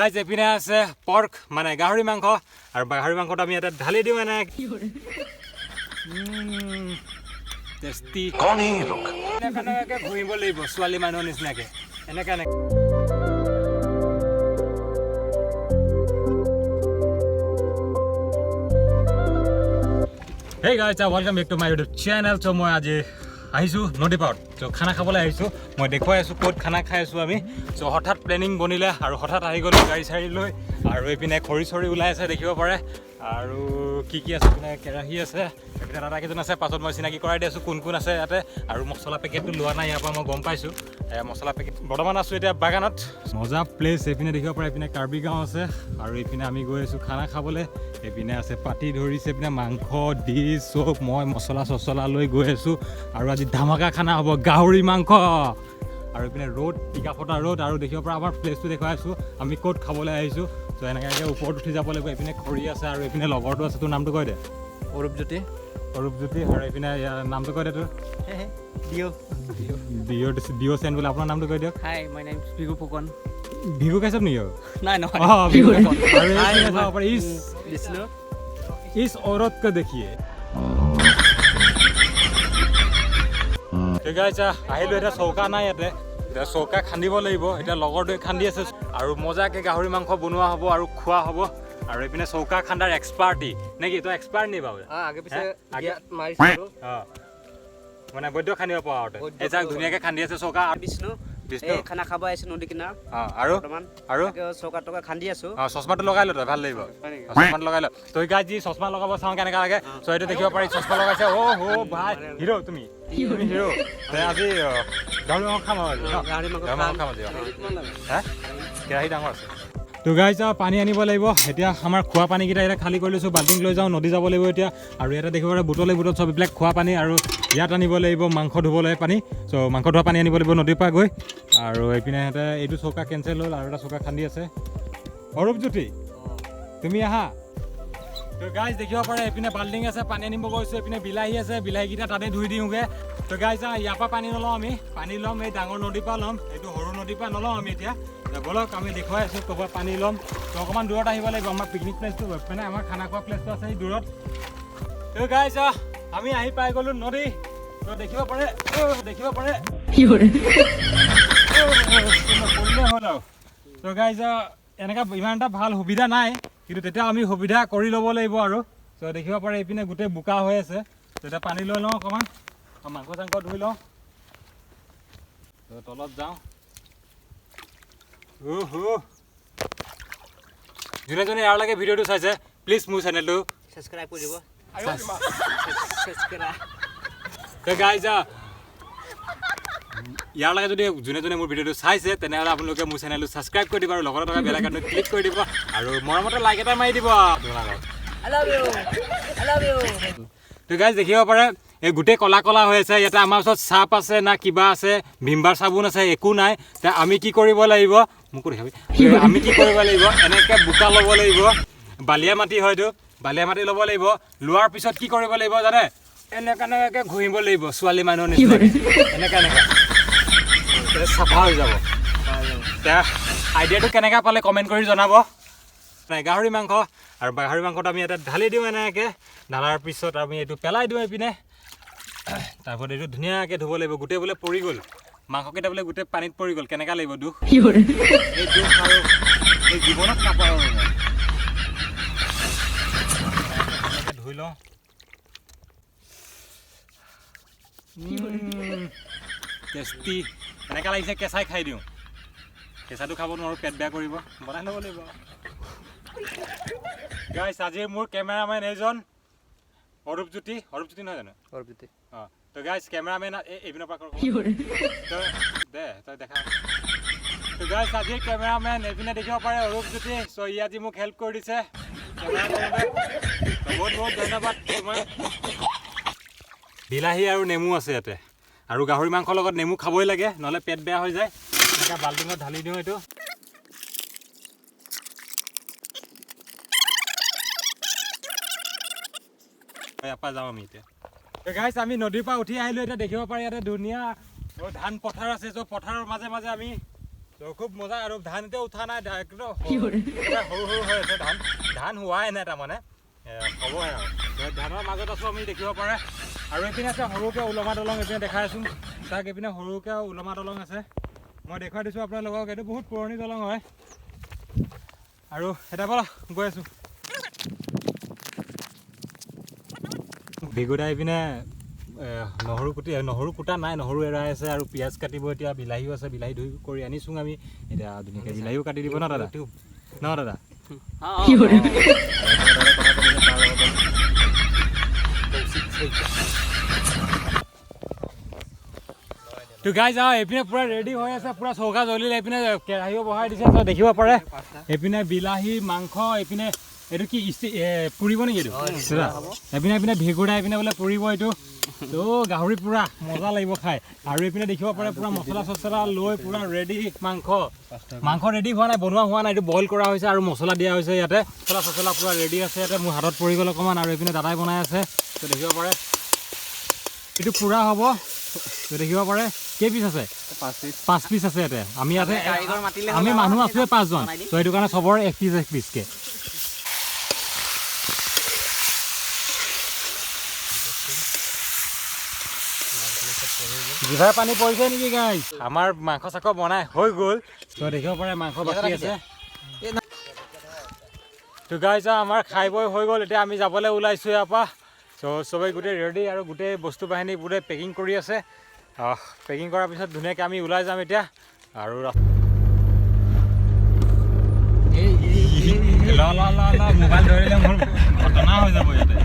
Guys এপিনে আছে pork মানে গাহৰি মাংস আৰু গাহৰি মাংসটো আমি এটা ঢালি দিওঁ এনে টেষ্টি এনেকৈ ঘূৰিব লাগিব ছোৱালী মানুহৰ নিচিনাকৈ এনেকৈ Hey guys, welcome back to my YouTube channel. So মই আজি আহিছোঁ নদী পাৰত তো খানা খাবলৈ আহিছোঁ মই দেখুৱাই আছোঁ ক'ত খানা খাই আছোঁ আমি তো হঠাৎ প্লেনিং বনিলে আৰু হঠাৎ আহি গ'লোঁ গাড়ী চাড়ী লৈ আৰু এইপিনে খৰি চৰি ওলাই আছে দেখিব পাৰে আৰু কি আছে এইপিনে কেৰাহী আছে এইপিনে দাদা কেইজন আছে পাছত মই চিনাকি কৰাই দি আছোঁ কোন কোন আছে ইয়াতে আৰু মছলা পেকেটটো লোৱা নাই ইয়াৰ পৰা মই গম পাইছোঁ মছলা পেকেট বৰ্তমান আছোঁ এতিয়া বাগানত মজা প্লেচ এইপিনে দেখিব পাৰে এইপিনে কাৰ্বি গাঁও আছে আৰু এইপিনে আমি গৈ আছোঁ খানা খাবলৈ এইপিনে আছে পাতি ধৰিছে এইপিনে মাংস ডিছ চব মই মছলা চছলা লৈ গৈ আছোঁ আৰু আজি ধামাকা খানা হ'ব গাহৰি মাংস আৰু এইপিনে ৰ'দ টিকাফটা ৰ'দ আৰু দেখিব পৰা আমাৰ প্লেচটো দেখুৱাই আছোঁ আমি ক'ত খাবলৈ আহিছোঁ ত' এনেকৈ ওপৰত উঠি যাব লাগিব এইপিনে খৰি আছে আৰু এইপিনে লগৰটো আছে তোৰ নামটো কৈ দে অৰূপজ্যোতি আৰু এইপিনে নামটো কৈ দে তোৰ ডিঅ' চেন বোলে আপোনাৰ নামটো কৈ দিয়ক hi my name is Vigu Phukan Vigu Kashyap নেকি নাই নহয় ভিগু কাশ্যপ আৰু এইপিনে চাব পাৰে ইছ औरत को देखिए ঠিক আছে আহিলোঁ এতিয়া চৌকা নাই ইয়াতে এতিয়া চৌকা খান্দিব লাগিব এতিয়া লগৰটোৱে খান্দি আছে আৰু মজাকৈ গাহৰি মাংস বনোৱা হ'ব আৰু খোৱা হ'ব আৰু এইপিনে চৌকা খান্দাৰ এক্সপাৰ্টি নেকি তই এক্সপাৰ্ট নি বাৰু মানে বৈদ্য খান্দিব পৰা এই যাক ধুনীয়াকৈ খান্দি আছে চৌকা বিষ্ণু খানা খাব আহিছোঁ নদী কিনাৰ আৰু চৌকা টকা খান্দি আছোঁ চশমাটো লগাই ল তই ভাল লাগিব চশমাটো লগাই ল তই গাই যি চশমা লগাব চাওঁ কেনেকুৱা লাগে চ' এইটো দেখিব পাৰি চশমা লগাইছে ভাই হিৰ' তুমি হিৰ' আজি গাহৰি মাংস খাম কেৰাহী ডাঙৰ আছে তো গাইছ পানী আনিব লাগিব এতিয়া আমাৰ খোৱা পানীকেইটা এতিয়া খালী কৰি লৈছোঁ বাল্টিং লৈ যাওঁ নদী যাব লাগিব এতিয়া আৰু ইয়াতে দেখিব পাৰে বুটলে চব এইবিলাক খোৱা পানী আৰু ইয়াত আনিব লাগিব মাংস ধুবলৈ পানী চ' মাংস ধোৱা পানী আনিব লাগিব নদীৰ পৰা গৈ আৰু এইপিনে সিহঁতে এইটো চৌকা কেঞ্চেল হ'ল আৰু এটা চৌকা খান্দি আছে অৰূপজ্যোতি তুমি আহা তো গাইজ দেখিব পাৰে এইপিনে বাল্টিং আছে পানী আনিব গৈছোঁ এইপিনে বিলাহী আছে বিলাহীকেইটা তাতে ধুই দিওঁগৈ তো গাইজ ইয়াৰ পৰা পানী নলওঁ আমি পানী ল'ম এই ডাঙৰ নদীৰ পৰা ল'ম এইটো সৰু নদীৰ পৰা নলওঁ আমি এতিয়া ব'লক আমি দেখুৱাই আছোঁ ক'ৰবাত পানী ল'ম তো অকণমান দূৰত আহিব লাগিব আমাৰ পিকনিক প্লেচটো মানে আমাৰ খানা খোৱা প্লেচটো আছে এই দূৰত তো গাইজ আমি আহি পাই গ'লোঁ নদী তো দেখিব পাৰে হ'ল আৰু তো গাইজ এনেকুৱা ইমান এটা ভাল সুবিধা নাই কিন্তু তেতিয়া আমি সুবিধা কৰি ল'ব লাগিব আৰু তো দেখিব পাৰে এইপিনে গোটেই বোকা হৈ আছে তেতিয়া পানী লৈ লওঁ অকণমান মাংস চাংস ধুই লওঁ তো তলত যাওঁ যোনে যোনে ইয়াৰ লাগে ভিডিঅ'টো চাইছে প্লিজ মোৰ চেনেলটো ছাবস্ক্ৰাইব কৰি দিব গাইজ ইয়াৰ লাগে যদি যোনে যোনে মোৰ ভিডিঅ'টো চাইছে তেনেহ'লে আপোনালোকে মোৰ চেনেলটো ছাবস্ক্ৰাইব কৰি দিব আৰু লগতে থকা বেল আইকনটো ক্লিক কৰি দিব আৰু মৰমতে লাইক এটা মাৰি দিব তো গাইজ দেখিব পাৰে এই গোটেই কলা কলা হৈ আছে ইয়াতে আমাৰ ওচৰত চাপ আছে না কিবা আছে ভিমবাৰ চাবোন আছে একো নাই তে আমি কি কৰিব লাগিব মোকো দেখাবি আমি কি কৰিব লাগিব এনেকৈ বোকা ল'ব লাগিব বালিয়া মাটি হয়তো বালিয়া মাটি ল'ব লাগিব লোৱাৰ পিছত কি কৰিব লাগিব জানে এনেকৈ ঘূৰিব লাগিব ছোৱালী মানুহৰ নিচিনাকৈ এনেকৈ চাফা হৈ যাব এতিয়া আইডিয়াটো কেনেকৈ পালে কমেণ্ট কৰি জনাব গাহৰি মাংস আৰু গাহৰি মাংসটো আমি ইয়াতে ঢালি দিওঁ এনেকৈ ঢালাৰ পিছত আমি এইটো পেলাই দিওঁ এইপিনে তাৰপিছত এইটো ধুনীয়াকৈ ধুব লাগিব গোটেই বোলে পৰি গ'ল মাংসকেইটা বোলে গোটেই পানীত পৰি গ'ল কেনেকুৱা লাগিব দুখ এই দুখ আৰু এই জীৱনত নাপাওঁ ধুই লওঁ টেষ্টি এনেকুৱা লাগিছে কেঁচাই খাই দিওঁ কেঁচাটো খাব নোৱাৰোঁ পেট বেয়া কৰিব বনাই ল'ব লাগিব গাইছ আজিৰ মোৰ কেমেৰামেন এইজন অৰূপজ্যোতি নহয় জানো অৰূপজ্যোতি অঁ তো গাইছ কেমেৰামেন এইপিনৰ পৰা দে তই দেখা তো গাইছ আজিৰ কেমেৰামেন এইপিনে দেখিব পাৰে অৰূপজ্যোতি চ' ই আজি মোক হেল্প কৰি দিছে বহুত বহুত ধন্যবাদ বিলাহী আৰু নেমু আছে ইয়াতে আৰু গাহৰি মাংসৰ লগত নেমু খাবই লাগে নহ'লে পেট বেয়া হৈ যায় এনেকৈ বাল্টিঙত ঢালি দিওঁ এইটো ইয়াৰ পৰা যাওঁ আমি এতিয়া গাইছ আমি নদীৰ পৰা উঠি আহিলোঁ এতিয়া দেখিব পাৰি ইয়াতে ধুনীয়া ধান পথাৰ আছে চ' পথাৰৰ মাজে মাজে আমি তো খুব মজা আৰু ধান এতিয়া উঠা নাই একদম সৰু হৈ আছে ধান হোৱাই নাই তাৰমানে হ'বহে আৰু ধানৰ মাজত আছোঁ আমি দেখিব পাৰে আৰু এইপিনে আছে সৰুকৈ ওলমা দলং এইপিনে দেখাই আছোঁ তাক এইপিনে সৰুকৈ ওলমা দলং আছে মই দেখুৱাই দিছোঁ আপোনালোকক এইটো বহুত পুৰণি দলং হয় আৰু এটা পৰা গৈ আছোঁ ভিগুদা এইপিনে নহৰু কুটা নাই নহৰু এৰাই আছে আৰু পিঁয়াজ কাটিব এতিয়া বিলাহীও আছে বিলাহী ধুই কৰি আনিছোঁ আমি এতিয়া ধুনীয়াকৈ বিলাহীও কাটি দিব ন দাদা তো গাইজ এইপিনে পুৰা ৰেডি হৈ আছে পুৰা চৌকা জ্বলিলে এইপিনে কেৰাহীও বহাই দিছে তো দেখিব পাৰে এইপিনে বিলাহী মাংস এইপিনে এইটো কি পুৰিব নেকি এইটো এইপিনে এইপিনে ভেগুৰা এইপিনে বোলে পুৰিব এইটো তো গাহৰি পুৰা মজা লাগিব খাই আৰু এইপিনে দেখিব পাৰে পুৰা মছলা চছলা লৈ পুৰা ৰেডি মাংস ৰেডি হোৱা নাই বনোৱা হোৱা নাই এইটো বইল কৰা হৈছে আৰু মছলা দিয়া হৈছে ইয়াতে মছলা চছলা পুৰা ৰেডি আছে ইয়াতে মোৰ হাতত পৰি গ'ল অকণমান আৰু এইপিনে দাদাই বনাই আছে তো দেখিব পাৰে এইটো পুৰা হ'ব তো দেখিব পাৰে কেই পিচ আছে 5 পিচ আছে ইয়াতে আমি মানুহ আছোৱে 5জন তো সেইটো কাৰণে চবৰে 1 পিচকৈ জিভাৰ পানী পৰিছে নেকি গাইজ আমাৰ মাংস চাক বনাই হৈ গ'ল তো দেখিব পাৰে মাংস বাকী আছে তো গাইজ আমাৰ খাই বৈ হৈ গ'ল এতিয়া আমি যাবলৈ ওলাইছোঁ ইয়াৰ পৰা চ' চবেই গোটেই ৰেডি আৰু গোটেই বস্তু বাহিনী গোটেই পেকিং কৰি আছে পেকিং কৰাৰ পিছত ধুনীয়াকৈ আমি ওলাই যাম এতিয়া আৰু মোবাইল ধৰিলে মোৰ ঘটনা হৈ যাব ইয়াতে